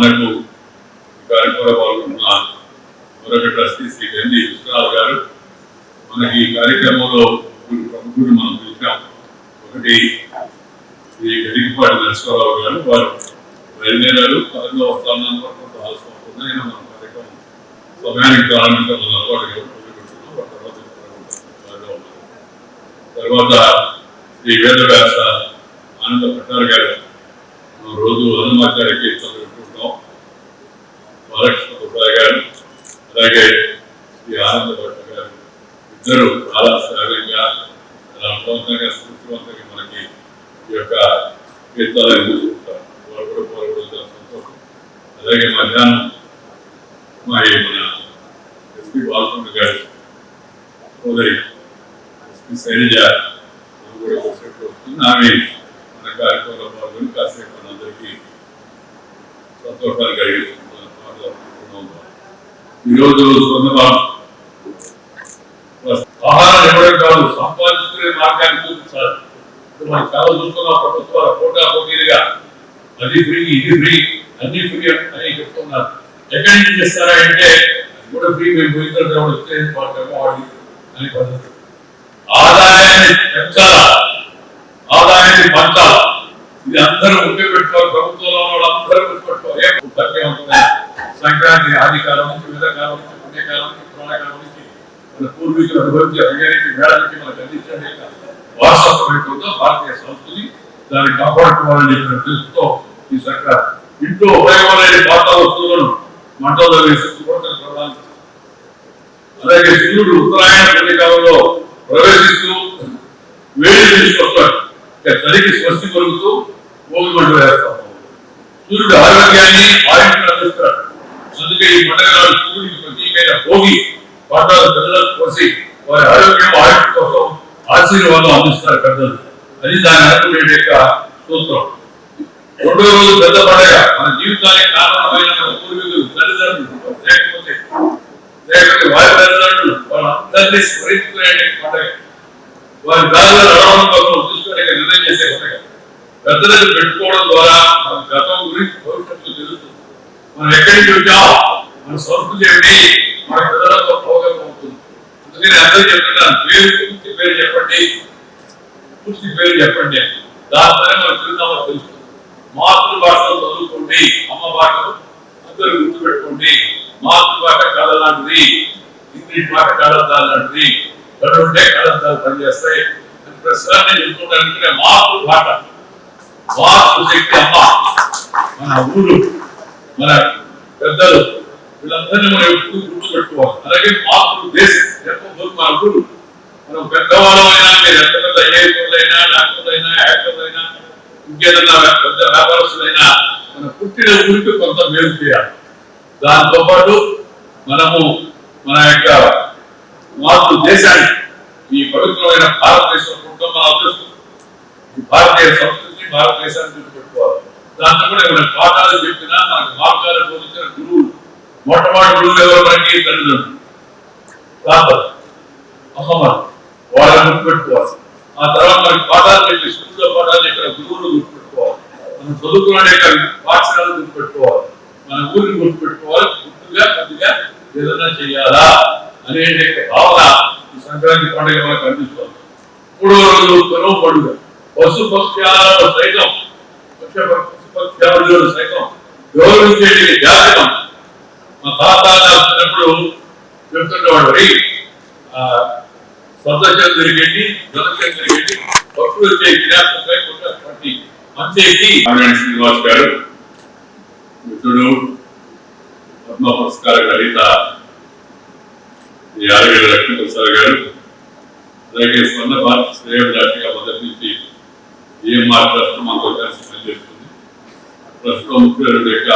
మనకు కార్యక్రమంలో పాల్గొంటున్న మరొక ట్రస్టీ శ్రీ గండి విశ్వనాథ్ గారు మనకి ఈ కార్యక్రమంలో ప్రముఖులు మనం పిలిచాం. ఒకటి శ్రీ గడిపాటి నరసింహారావు గారు, వారు బయలుదేరారు. పదకొండవ స్థానాన్ని కొంత ఆలస్యం అవుతుంది. మనం కార్యక్రమం సమయానికి ప్రారంభించడం అలవాటుగా తర్వాత శ్రీ వేదవ్యాస ఆనంద భట్టారు గారు రోజు హనుమాచార్య కీర్తనలు పెట్టుకుంటాం. బాలకృష్ణ ప్రసాద్ గారు, అలాగే శ్రీ ఆనంద భట్ట గారు ఇద్దరు చాలా సహజంగా అర్థవంతంగా స్ఫూర్తివంతంగా మనకి ఈ యొక్క కీర్తనలు ఎదుర్కొంటారు. వారు కూడా పాల్గొనడం సంతోషం. అలాగే మధ్యాహ్నం మన ఎస్పీ బాలసుందర్ గారు సోదరి ఎస్పీ శైలజ కూడా వచ్చినట్టు వస్తుంది. ఆమె మన కార్యక్రమంలో పాల్గొని కాసేపు మనందరికీ సంతోషాలు కలిగిస్తున్నాం. ఈరోజు ఆహారం ఇవ్వడం కాదు, సంపాదించుకునే మార్గాన్ని చూపించాలి. మనం చాలా చూస్తున్నాం ప్రభుత్వాల పోటా పోటీలుగా అది ఫ్రీ ఇది ఫ్రీ అన్ని ఫ్రీ అని చెప్తున్నారు. ఎక్కడి నుంచి చేస్తారా అంటే కూడా ఫ్రీ మేము పోయిన వస్తే వాడి అని పద్ధతి. ఆదాయాన్ని పెంచాలా, ఆదాయాన్ని పంచాలా, ఇది అందరూ ముఖ్య పెట్టుకోవాలి. ప్రభుత్వంలో వాళ్ళందరూ గుర్తుపెట్టుకోవాలి. సంక్రాంతి ఆదికాలం నుంచి విధకాలం నుంచి పుణ్యకాలం నుంచి పురాణకాలం నుంచి మన పూర్వీకులు అనుభవించే రంగానికి మేడ నుంచి మనకు అందించడం వారసత్వంతో భారతీయ సంస్కృతి దాన్ని కాపాడుకోవాలని చెప్పిన తెలుసుతో ఈ సంక్రాంతి ఇంట్లో ఉపయోగమైన పాత వస్తువులను మంటల్లో వేసి ప్రధానం. అలాగే సూర్యుడు ఉత్తరాయణ పుణ్యకాలంలో ప్రవేశిస్తూ వేడి తీసుకొస్తాడు. చలికి స్వస్తి కొలుగుతూ భోగి మంటలు వేస్తాం. సూర్యుడు ఆరోగ్యాన్ని ఆయుష్ను అందిస్తాడు. అందుకే ఈ పండుగ సూర్యుడికి ప్రతీకైన భోగి పంటలు ప్రజలకు కోసి వారి ఆరోగ్యం ఆయుష్ కోసం ఆశీర్వాదం అందిస్తారు పెద్దలు. అది దాని అనుకునే యొక్క సూత్రం. రెండో రోజు పెద్ద పండుగ మన జీవితానికి కారణమైన మన పూర్వీకులు తల్లిదండ్రులు లేకపోతే వారి తల్లిదండ్రులు వాళ్ళందరినీ స్మరించుకునే పండుగ. వారి దారిలో నడవడం కోసం చూసుకునే నిర్ణయం చేసే పండుగ. పెద్దలకు పెట్టుకోవడం ద్వారా మన గతం గురించి భవిష్యత్తు తెలుస్తుంది. మనం ఎక్కడి నుంచి వచ్చాం, మన సంస్కృతి ఏమిటి, మన పెద్దలతో అవగాహన అవుతుంది. అందుకని అందరూ చెప్తున్నాను, పూర్తి పేరు చెప్పండి, పూర్తి పేరు చెప్పండి. దానిపైన మన చిరునామా తెలుస్తుంది. మాతృభాషలో చదువుకోండి, అమ్మ భాషను అందరూ గుర్తుపెట్టుకోండి. మాతృభాష కళలాంటిది, ఇంగ్లీష్ భాష కళద్దాలు లాంటిది. కడుంటే కళద్దాలు పనిచేస్తాయి అని ప్రశ్న చెప్తుంటే మాతృభాష, మాతృశక్తి అమ్మ, మన ఊరు, మన పెద్దలు వీళ్ళందరినీ మనం ఎప్పుడు గుర్తుపెట్టుకోవాలి. అలాగే మాతృ దేశం చెప్పబోదు మన ఊరు. మనం పెద్దవాళ్ళమైనా మీరు ఎంత పెద్ద ఐఏఎస్లైనా డాక్టర్లైనా యాక్టర్లైనా ఇంకేదైనా పెద్ద వ్యాపారస్తులైనా మన పుట్టిన ఊరికి కొంత మేలు చేయాలి. దాంతో పాటు మనము మన యొక్క మాతృ దేశాన్ని ఈ పవిత్రమైన భారతదేశం కుటుంబం మన అదృష్టం. ఈ భారతీయ సంస్కృతి భారతదేశాన్ని గుర్తుపెట్టుకోవాలి. దాంతో కూడా మన పాఠాలు చెప్పినా మనకు మార్గాలు బోధించిన గురువులు, మొట్టమొదటి గురువులు ఎవరు మనకి తల్లిదండ్రులు, తాతలు, అమ్మమ్మలు, వాళ్ళని గుర్తుపెట్టుకోవాలి. ఆ తర్వాత మనకి పాఠాలు చెప్పి స్కూల్లో పాఠాలు చెప్పిన గురువులు గుర్తుపెట్టుకోవాలి. మనం చదువుకునే పాఠశాలను గుర్తుపెట్టుకోవాలి. మన ఊరిని గుర్తుపెట్టుకోవాలి. గుర్తుగా కొద్దిగా ఏదైనా చేయాలా అనే భావన ఈ సంక్రాంతి పండుగ మనకు అందిస్తుంది. మూడో రోజు కనుమ పండుగ. పశు పక్షాలను సైతం సైతం గౌరవించే జాతకం మా తాత చిన్నప్పుడు చెప్తుండేవాడు. సంతోషం జరిగేది, గతకం జరిగేది, భక్తులు వచ్చే జ్ఞాపకంపై మంచి శ్రీనివాస్ గారు మిత్రుడు, పద్మ పురస్కార గ్రహీత యాదగిరి లక్ష్మీప్రసాద్ గారు, అలాగే స్వర్ణ భారత శ్రేయోభిలాషిగా మొదటి నుంచి ఈఎంఆర్ ట్రస్ట్ మాతో కలిసి పనిచేస్తుంది. ప్రస్తుతం ముఖ్యుడు యొక్క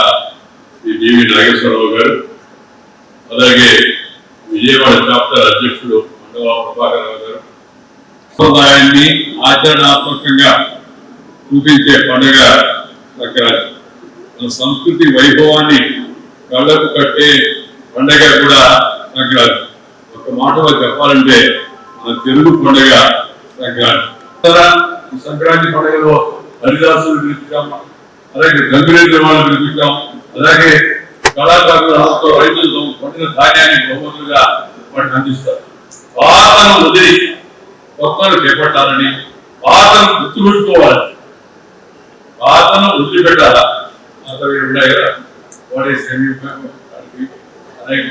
శ్రీ డివి నాగేశ్వరరావు గారు, అలాగే విజయవాడ చాప్టర్ అధ్యక్షుడు మండవ ప్రభాకరరావు గారు. సంప్రదాయాన్ని ఆచరణాత్మకంగా చూపించే పండుగ సంక్రాంతి. మన సంస్కృతి వైభవాన్ని కళ్ళకు కట్టే పండుగ కూడా సంక్రాంతి. ఒక మాటలో చెప్పాలంటే మన తెలుగు పండుగ సంక్రాంతి. సంక్రాంతి పండుగలో హరిదాసులు పిలిపించాం, అలాగే గంగిరెడ్డి వాళ్ళు పిలిపించాం, అలాగే కళాకారులతో రైతులు పండిన ధాన్యాన్ని బహుమతులుగా వాటిని అందిస్తారు. పాతను వదిలి కొత్తను చేపట్టాలని, పాతను గుర్తుపెట్టుకోవాలి, పాతను వదిలిపెట్టాలా. అతను ఉన్నాయి కదా వాడే అనేక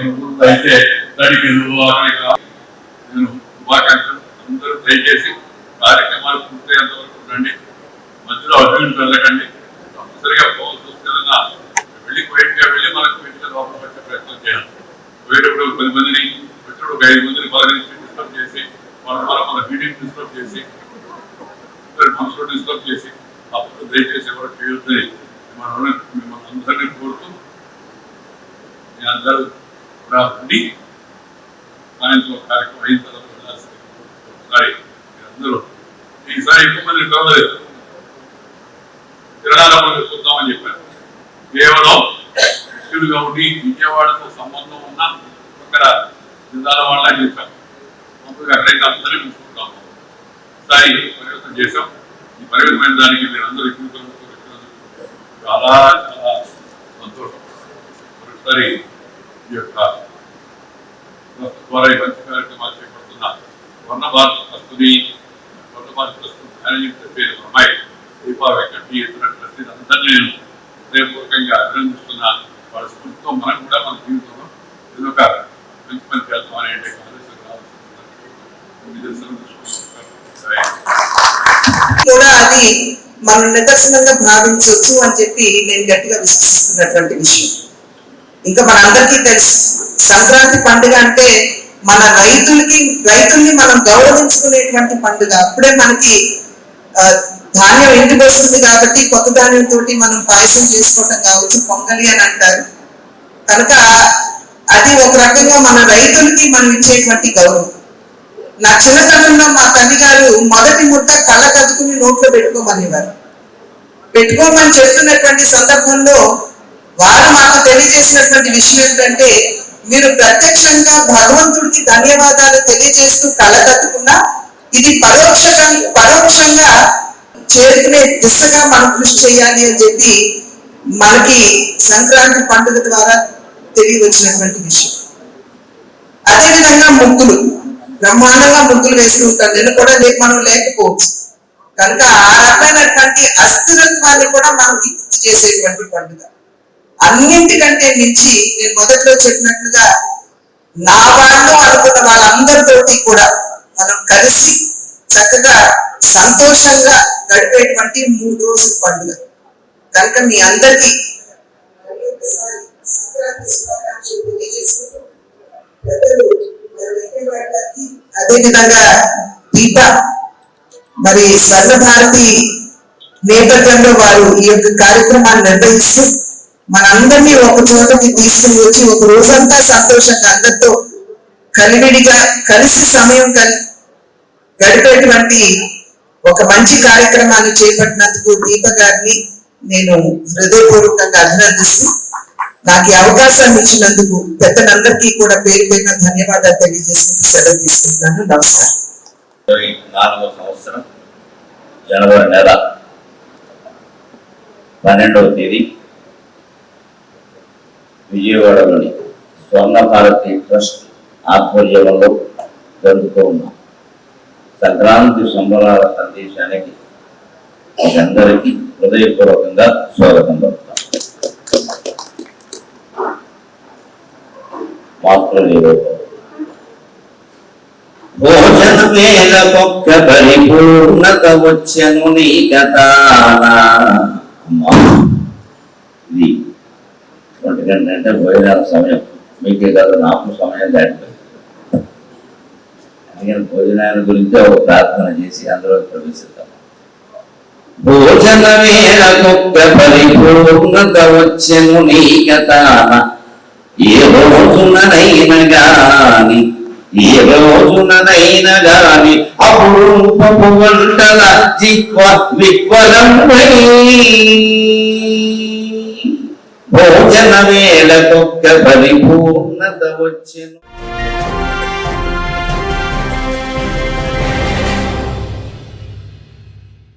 అయితే దానికి నేను శుభాకాంక్షలు. అందరూ దయచేసి కార్యక్రమాలు పూర్తయ్యేంత వరకు రండి, మధ్యలో అభివృద్ధి వెళ్ళకండి. తప్పనిసరిగా పోవాల్సి వస్తుందన్నా వెళ్ళి క్వైట్గా వెళ్ళి మనకు వీటిలో లోపల పెట్టే ప్రయత్నం చేయాలి. పోయేటప్పుడు 10 మందిని పెట్టినప్పుడు 5 మందిని పలకరించి డిస్టర్బ్ చేసి మన మీటింగ్ డిస్టర్బ్ చేసి మనసులో డిస్టర్బ్ చేసి అప్పుడు దయచేసి ఎవరు చేయొద్దని మిమ్మల్ని అందరినీ కోరుతూ మీ అందరూ కూడా ఉండి సాయంత్రం కార్యక్రమం అయిన తర్వాత వెళ్ళాల్సింది. ఒకసారి మీరందరూ ఈసారి ఎక్కువ మంది కలవలేదు, తిరణాలపల్లి చూద్దామని చెప్పారు. కేవలం శిష్యులుగా ఉండి విజయవాడతో సంబంధం ఉన్న అక్కడ జిల్లాల వాళ్ళని చెప్పారు. అప్పుడు అక్కడైతే అందరినీ చూసుకుంటాము. ఈసారి పరివర్తన చేశాం. ఈ పరిమితమైన దానికి మీరు అందరూ చాలా చాలా సంతోషం. మరొకసారి ఈ యొక్క ద్వారా ఈ మంచి కార్యక్రమాలు చేపడుతున్న వర్ణ భారత ప్రస్తుతి మేనేజింగ్ చెప్పే అమ్మాయి దీపా వెంకటి ఇతర ట్రస్టీలు అందరినీ నేను హృదయపూర్వకంగా అభినందిస్తున్న వాళ్ళ స్ఫూర్తితో మనం కూడా మన జీవితంలో ఏదో ఒక మంచి పని చేద్దాం అనే కూడా అది మనం నిదర్శనంగా భావించవచ్చు అని చెప్పి నేను గట్టిగా విశ్వసిస్తున్నటువంటి విషయం. ఇంకా మనందరికీ తెలుసు, సంక్రాంతి పండుగ అంటే మన రైతుల్ని మనం గౌరవించుకునేటువంటి పండుగ. అప్పుడే మనకి ధాన్యం ఇంటికి వస్తుంది కాబట్టి కొత్త ధాన్యంతో మనం పాయసం చేసుకోవటం కావచ్చు, పొంగలి అని అంటారు. కనుక అది ఒక రకంగా మన రైతులకి మనం ఇచ్చేటువంటి గౌరవం. నా చిన్నతనంలో మా తల్లి గారు మొదటి ముద్ద కళ్ళ కదుకుని నోట్లో పెట్టుకోమనేవారు. పెట్టుకోమని చెప్తున్నటువంటి సందర్భంలో వారు మాకు తెలియజేసినటువంటి విషయం ఏంటంటే, మీరు ప్రత్యక్షంగా భగవంతుడికి ధన్యవాదాలు తెలియజేస్తూ కళ్ళ కట్టుకున్నా ఇది పరోక్షంగా చేరుకునే దిశగా మనం కృషి చేయాలి అని చెప్పి మనకి సంక్రాంతి పండుగ ద్వారా తెలియవచ్చినటువంటి విషయం. అదేవిధంగా ముగ్గులు, బ్రహ్మాండంగా ముగ్గులు వేస్తూ ఉంటారు. నేను కూడా మనం లేకపోవచ్చు. కనుక ఆ రకమైనటువంటి అస్థిరత్వాన్ని కూడా మనం గుర్తు చేసేటువంటి పండుగ. అన్నింటికంటే మించి నేను మొదట్లో చెప్పినట్లుగా నా వాళ్ళు అనుకున్న వాళ్ళందరితోటి కూడా మనం కలిసి చక్కగా సంతోషంగా గడిపేటువంటి 3 రోజుల పండుగ. కనుక మీ అందరికీ అదేవిధంగా దీప మరి సర్వభారతి నేపథ్యంలో వారు ఈ యొక్క కార్యక్రమాన్ని నిర్వహిస్తూ మనందరినీ ఒక చోటకి తీసుకుని వచ్చి ఒక రోజంతా సంతోషంగా అందరితో కలివిడిగా కలిసి సమయం గడిపేటువంటి ఒక మంచి కార్యక్రమాన్ని చేపట్టినందుకు దీప గారిని నేను హృదయపూర్వకంగా అభినందిస్తూ నాకు ఈ అవకాశాన్ని ఇచ్చినందుకు పెద్దలందరికీ కూడా పేరు పేరున ధన్యవాదాలు తెలియజేసుకుంటూ సెలవు తీసుకుంటున్నాను. నమస్కారం. 24వ సంవత్సరం జనవరి నెల 12వ తేదీ విజయవాడలోని స్వర్ణ భారతి ట్రస్ట్ ఆధ్వర్యంలో జరుగుతూ ఉన్న సంక్రాంతి సంబరాల సందేశానికి అందరికీ హృదయపూర్వకంగా స్వాగతం పలుకుతాం. భోజన వేళకొక్క పరిపూర్ణత వచ్చెను నీ గతానా. ఇది 1 గంట అంటే భోజనాల సమయం, మీకే కాదు నాకు సమయం దాటిపోయింది. అందుకని భోజనాల గురించి ఒక ప్రార్థన చేసి అందులో ప్రవేశిద్దాం. భోజన వేళకొక్క పరిపూర్ణత వచ్చెను నీ గతానా. ఏ రోజుననైనా గాని అప్పుడు పప్పు వంటల విఫలంపై భోజన వేళకొక్క పరిపూర్ణత వచ్చెను.